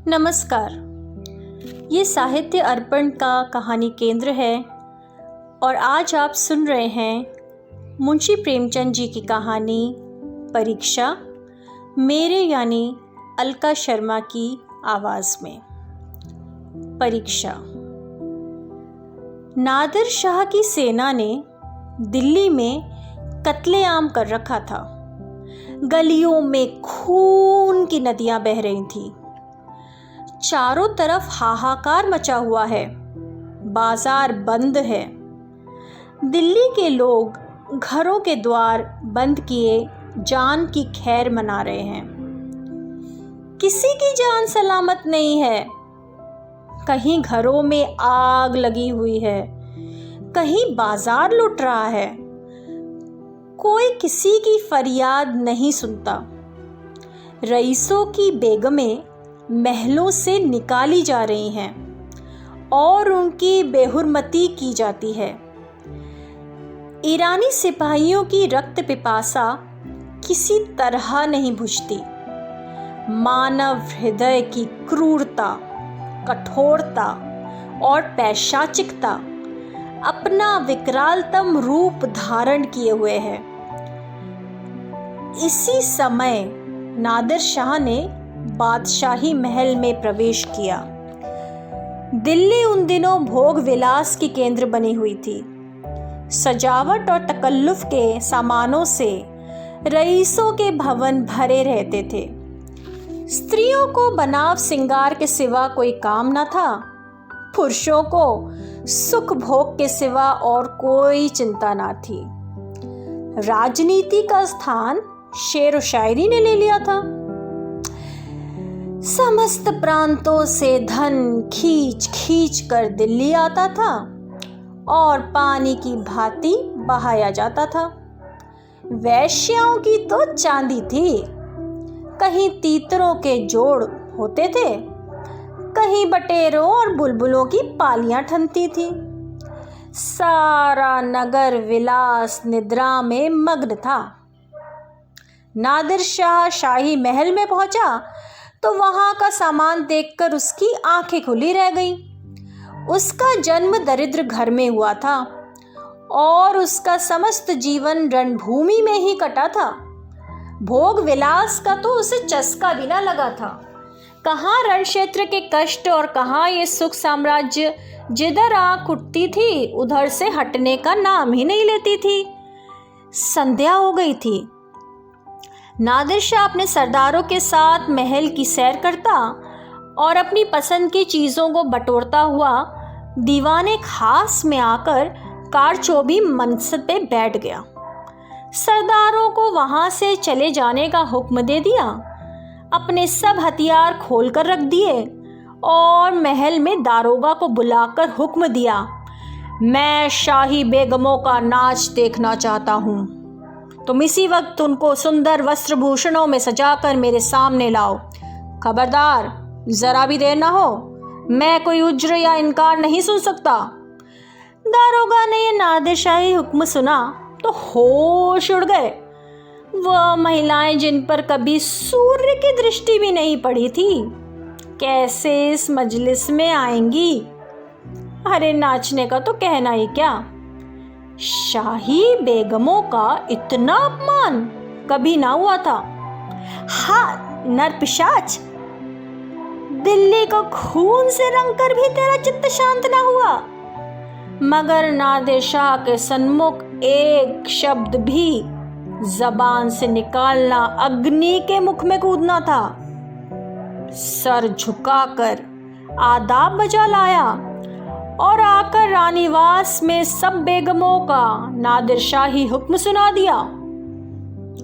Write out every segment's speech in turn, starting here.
नमस्कार। ये साहित्य अर्पण का कहानी केंद्र है और आज आप सुन रहे हैं मुंशी प्रेमचंद जी की कहानी परीक्षा, मेरे यानी अलका शर्मा की आवाज़ में। परीक्षा। नादिर शाह की सेना ने दिल्ली में कत्लेआम कर रखा था। गलियों में खून की नदियां बह रही थीं। चारों तरफ हाहाकार मचा हुआ है। बाजार बंद है। दिल्ली के लोग घरों के द्वार बंद किए जान की खैर मना रहे हैं। किसी की जान सलामत नहीं है। कहीं घरों में आग लगी हुई है, कहीं बाजार लुट रहा है। कोई किसी की फरियाद नहीं सुनता। रईसों की बेगमें महलों से निकाली जा रही हैं और उनकी बेहुरमती की जाती है। ईरानी सिपाहियों की रक्त पिपासा किसी तरह नहीं बुझती। मानव हृदय की क्रूरता, कठोरता और पैशाचिकता अपना विकरालतम रूप धारण किए हुए है। इसी समय नादिर शाह ने बादशाही महल में प्रवेश किया। दिल्ली उन दिनों भोग विलास की केंद्र बनी हुई थी। सजावट और तकल्लुफ के सामानों से रईसों के भवन भरे रहते थे। स्त्रियों को बनाव सिंगार के सिवा कोई काम न था। पुरुषों को सुख भोग के सिवा और कोई चिंता न थी। राजनीति का स्थान शेर व शायरी ने ले लिया था। समस्त प्रांतों से धन खींच खींच कर दिल्ली आता था और पानी की भांति बहाया जाता था। वैश्याओं की तो चांदी थी। कहीं तीतरों के जोड़ होते थे, कहीं बटेरों और बुलबुलों की पालियां ठनती थी। सारा नगर विलास निद्रा में मग्न था। नादिर शाह शाही महल में पहुंचा तो वहां का सामान देखकर उसकी आंखें खुली रह गईं। उसका जन्म दरिद्र घर में हुआ था और उसका समस्त जीवन रणभूमि में ही कटा था। भोग विलास का तो उसे चस्का भी ना लगा था। कहाँ रण क्षेत्र के कष्ट और कहाँ ये सुख साम्राज्य जिधर आंख उठती थी उधर से हटने का नाम ही नहीं लेती थी। संध्या हो गई थी। नादिर शाह अपने सरदारों के साथ महल की सैर करता और अपनी पसंद की चीज़ों को बटोरता हुआ दीवाने खास में आकर कारचौबी मनसब पे बैठ गया। सरदारों को वहाँ से चले जाने का हुक्म दे दिया। अपने सब हथियार खोल कर रख दिए और महल में दारोगा को बुलाकर हुक्म दिया, मैं शाही बेगमों का नाच देखना चाहता हूँ। तुम इसी वक्त उनको सुंदर वस्त्र भूषणों में सजाकर मेरे सामने लाओ। खबरदार, जरा भी देर ना हो। मैं कोई उज्र या इनकार नहीं सुन सकता। दारोगा ने ये नादिर शाही हुक्म सुना तो होश उड़ गए। वह महिलाएं जिन पर कभी सूर्य की दृष्टि भी नहीं पड़ी थी कैसे इस मजलिस में आएंगी। अरे नाचने का तो कहना ही क्या। शाही बेगमों का इतना अपमान कभी ना हुआ था। हाँ नरपिशाच, दिल्ली को खून से रंगकर भी तेरा चित्त शांत ना हुआ। मगर नादिर शाह के सन्मुख एक शब्द भी जबान से निकालना अग्नि के मुख में कूदना था। सर झुकाकर आदाब बजा लाया और आकर रानीवास में सब बेगमों का नादिर शाही हुक्म सुना दिया।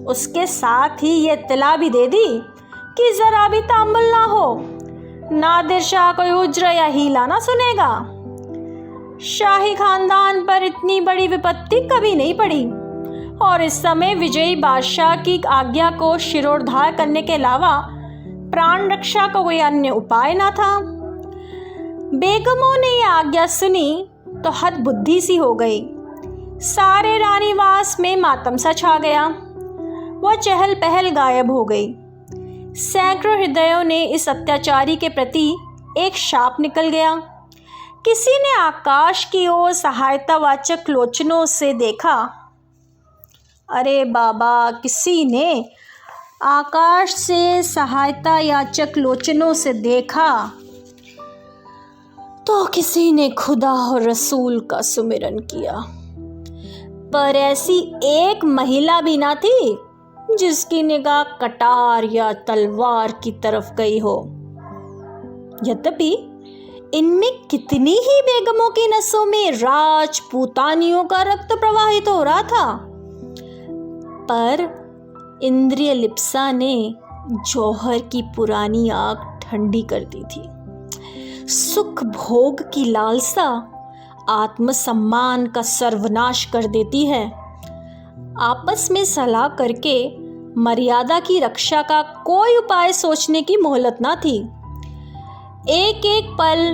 उसके साथ ही ये इत्तला भी दे दी कि जरा भी तामुल ना हो, नादिर शाह कोई उज्र या हीला ना सुनेगा। शाही खानदान पर इतनी बड़ी विपत्ति कभी नहीं पड़ी और इस समय विजयी बादशाह की आज्ञा को शिरोधार्य करने के अलावा प्राण रक्षा का कोई अन्य उपाय ना था। बेगमों ने यह आज्ञा सुनी तो हद बुद्धि सी हो गई। सारे रानीवास में मातम सा छा गया। वह चहल पहल गायब हो गई। सैकड़ों हृदयों ने इस अत्याचारी के प्रति एक शाप निकल गया। किसी ने आकाश की ओर सहायतावाचक लोचनों से देखा। अरे बाबा, किसी ने आकाश से सहायता याचक लोचनों से देखा तो किसी ने खुदा और रसूल का सुमिरन किया, पर ऐसी एक महिला भी ना थी जिसकी निगाह कटार या तलवार की तरफ गई हो। यद्यपि इनमें कितनी ही बेगमों की नसों में राजपूतानियों का रक्त प्रवाहित हो रहा था, पर इंद्रिय लिप्सा ने जौहर की पुरानी आग ठंडी कर दी थी। सुख भोग की लालसा आत्मसम्मान का सर्वनाश कर देती है। आपस में सलाह करके मर्यादा की रक्षा का कोई उपाय सोचने की मोहलत ना थी। एक एक पल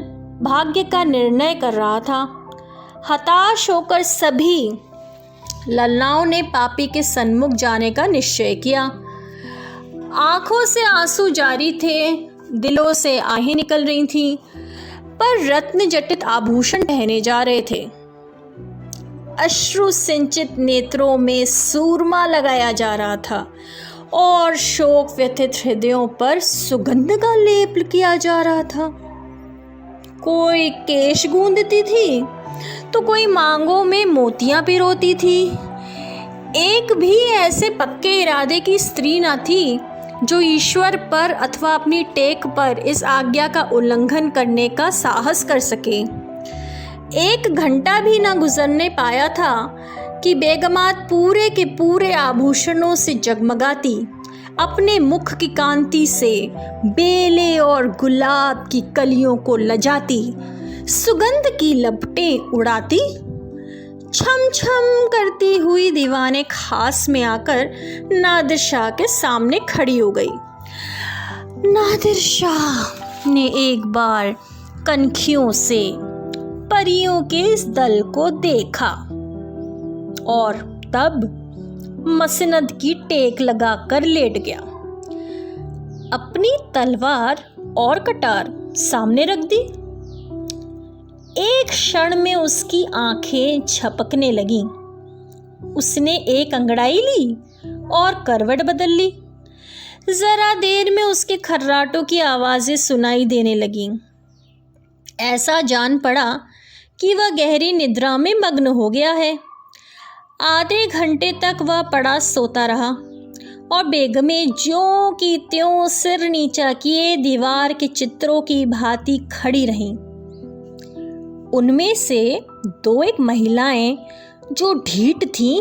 भाग्य का निर्णय कर रहा था। हताश होकर सभी ललनाओं ने पापी के सन्मुख जाने का निश्चय किया। आंखों से आंसू जारी थे, दिलों से आहें निकल रही थीं, पर रत्न जटित आभूषण पहने जा रहे थे। अश्रु सिंचित नेत्रों में सूरमा लगाया जा रहा था और शोक व्यथित हृदयों पर सुगंध का लेप किया जा रहा था। कोई केश गूंदती थी तो कोई मांगों में मोतियां पिरोती थी। एक भी ऐसे पक्के इरादे की स्त्री न थी जो ईश्वर पर अथवा अपनी टेक पर इस आज्ञा का उल्लंघन करने का साहस कर सके। एक घंटा भी न गुजरने पाया था कि बेगमात पूरे के पूरे आभूषणों से जगमगाती, अपने मुख की कांति से बेले और गुलाब की कलियों को लजाती, सुगंध की लपटें उड़ाती, छम छम करती हुई दीवाने खास में आकर नादिर शाह के सामने खड़ी हो गई। नादिर शाह ने एक बार कनखियों से परियों के इस दल को देखा और तब मसनद की टेक लगाकर लेट गया। अपनी तलवार और कटार सामने रख दी। एक क्षण में उसकी आंखें झपकने लगीं। उसने एक अंगड़ाई ली और करवट बदल ली। जरा देर में उसके खर्राटों की आवाजें सुनाई देने लगीं। ऐसा जान पड़ा कि वह गहरी निद्रा में मग्न हो गया है। आधे घंटे तक वह पड़ा सोता रहा और बेगमें ज्यों की त्यों सिर नीचा किए दीवार के चित्रों की भांति खड़ी रहीं। उनमें से दो एक महिलाएं जो ढीठ थीं,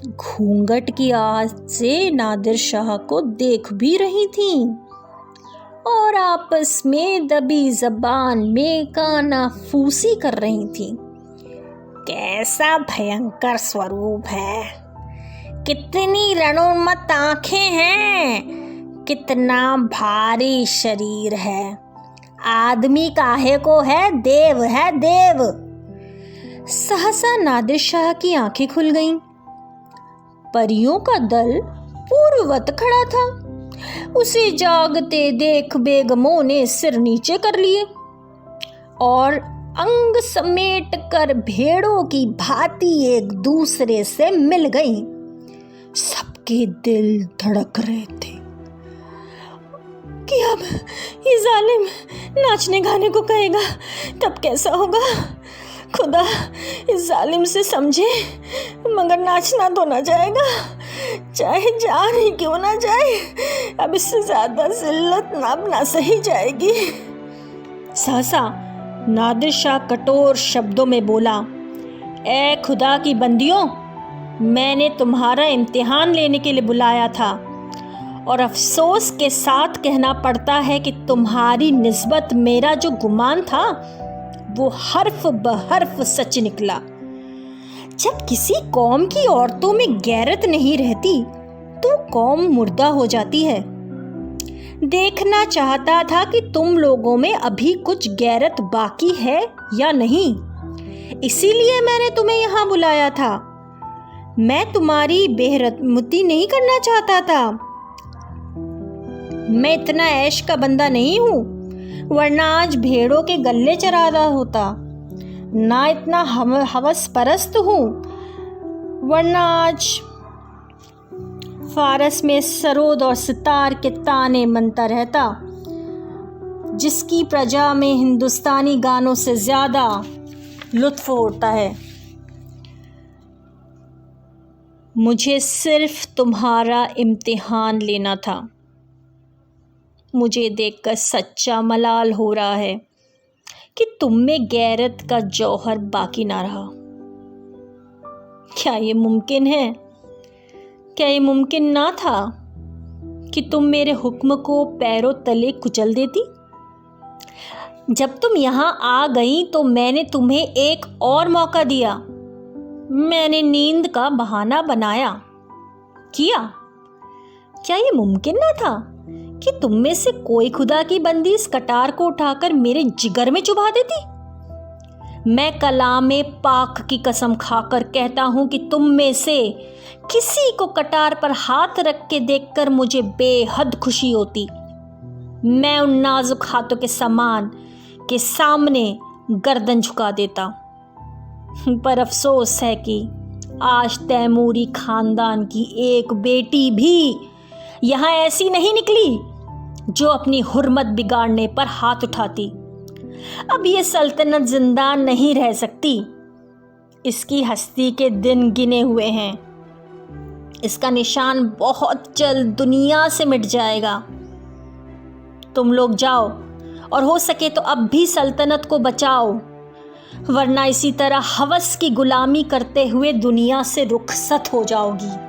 घूंघट की आवाज से नादिर शाह को देख भी रही थीं और आपस में दबी जबान में कानाफूसी कर रही थीं। कैसा भयंकर स्वरूप है, कितनी रणोन्मत्त आंखें हैं, कितना भारी शरीर है। आदमी काहे को है, देव है देव। सहसा नादिर शाह की आंखें खुल गईं। परियों का दल पूर्ववत खड़ा था। उसे जागते देख बेगमों ने सिर नीचे कर लिए और अंग समेट कर भेड़ों की भांति एक दूसरे से मिल गईं। सबके दिल धड़क रहे थे कि अब ये जालिम नाचने गाने को कहेगा, तब कैसा होगा। खुदा इस जालिम से समझे, मगर नाचना तो ना जाएगा, चाहे जान ही क्यों ना जाए। अब इससे ज्यादा जिल्लत ना सही जाएगी। सहसा नादिर शाह कठोर शब्दों में बोला, ए खुदा की बंदियों, मैंने तुम्हारा इम्तिहान लेने के लिए बुलाया था और अफसोस के साथ कहना पड़ता है कि तुम्हारी निस्बत मेरा जो गुमान था वो हर्फ बहर्फ सच निकला। जब किसी कौम की औरतों में गैरत नहीं रहती तो कौम मुर्दा हो जाती है। देखना चाहता था कि तुम लोगों में अभी कुछ गैरत बाकी है या नहीं, इसीलिए मैंने तुम्हें यहाँ बुलाया था। मैं तुम्हारी बेहरमती नहीं करना चाहता था। मैं इतना ऐश का बंदा नहीं हूँ, वरना आज भेड़ों के गल्ले चरा रहा होता। ना इतना हवस परस्त हूँ, वरना आज फारस में सरोद और सितार के ताने मनता रहता, जिसकी प्रजा में हिंदुस्तानी गानों से ज़्यादा लुत्फ़ होता है। मुझे सिर्फ तुम्हारा इम्तिहान लेना था। मुझे देखकर सच्चा मलाल हो रहा है कि तुम में गैरत का जौहर बाकी ना रहा। क्या ये मुमकिन है? क्या ये मुमकिन ना था कि तुम मेरे हुक्म को पैरों तले कुचल देती? जब तुम यहाँ आ गई तो मैंने तुम्हें एक और मौका दिया। मैंने नींद का बहाना बनाया, किया। क्या ये मुमकिन ना था कि तुम में से कोई खुदा की बंदी इस कटार को उठाकर मेरे जिगर में चुभा देती? मैं कलामे पाक की कसम खाकर कहता हूं कि तुम में से किसी को कटार पर हाथ रख के देखकर मुझे बेहद खुशी होती। मैं उन नाजुक हाथों के समान के सामने गर्दन झुका देता। पर अफसोस है कि आज तैमूरी खानदान की एक बेटी भी यहाँ ऐसी नहीं निकली जो अपनी हुर्मत बिगाड़ने पर हाथ उठाती। अब ये सल्तनत जिंदा नहीं रह सकती। इसकी हस्ती के दिन गिने हुए हैं। इसका निशान बहुत जल्द दुनिया से मिट जाएगा। तुम लोग जाओ और हो सके तो अब भी सल्तनत को बचाओ, वरना इसी तरह हवस की गुलामी करते हुए दुनिया से रुखसत हो जाओगी।